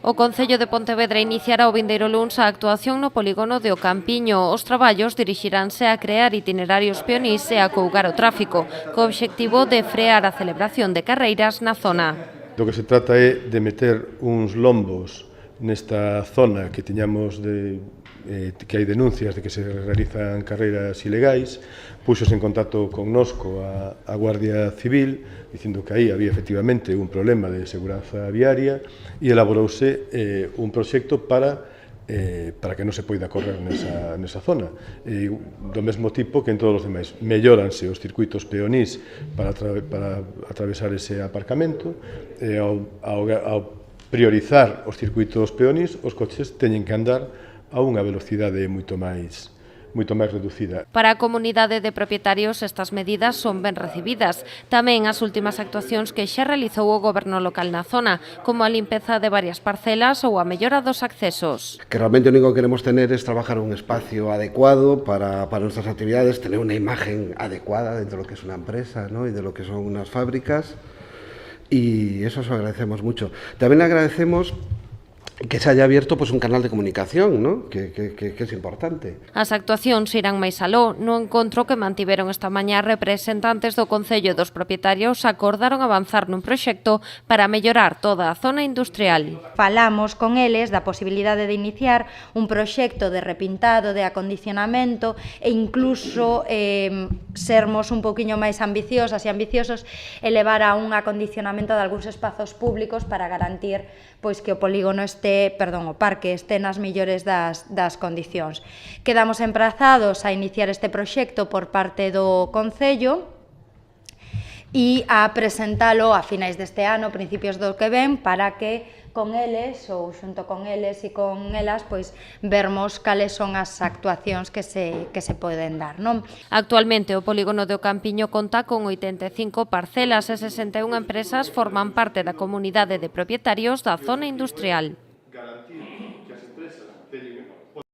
O Concello de Pontevedra iniciará o vindeiro luns a actuación no polígono de O Campiño. Os traballos dirixiránse a crear itinerarios peonís e a acougar o tráfico, co obxectivo de frear a celebración de carreiras na zona. Do que se trata é de meter uns lombos nesta zona que tiñamos que hai denuncias de que se realizan carreiras ilegais. Puxos en contacto connosco a Guardia Civil dicindo que aí había efectivamente un problema de seguranza viaria e elaborouse un proxecto para que non se poida correr nesa zona. Do mesmo tipo que en todos os demais. Melloranse os circuitos peonís para atravesar ese aparcamento e ao priorizar os circuitos peonís, os coches teñen que andar a unha velocidade moito máis reducida. Para a comunidade de propietarios estas medidas son ben recibidas. Tamén as últimas actuacións que xa realizou o goberno local na zona, como a limpeza de varias parcelas ou a mellora dos accesos. Que realmente o único que queremos tener es trabajar un espacio adecuado para nuestras actividades, tener una imagen adecuada dentro de lo que es una empresa, ¿no? Y de lo que son unas fábricas, y eso os agradecemos mucho. También le agradecemos que se haya abierto pues un canal de comunicación, ¿no? que es importante. As actuacións irán máis aló. No encontro que mantiveron esta mañá, representantes do Concello e dos propietarios acordaron avanzar nun proxecto para mellorar toda a zona industrial. Falamos con eles da posibilidade de iniciar un proxecto de repintado, de acondicionamento e incluso sermos un pouquiño máis ambiciosas e ambiciosos e levar a un acondicionamento de algúns espazos públicos para garantir pois que o polígono o parque este nas mellores das condicións. Quedamos emprazados a iniciar este proxecto por parte do Concello e a presentalo a finais deste ano, principios do que ven, para que con eles, ou xunto con eles e con elas, pois vermos cales son as actuacións que se poden dar, non? Actualmente o polígono de O Campiño conta con 85 parcelas e 61 empresas forman parte da comunidade de propietarios da zona industrial.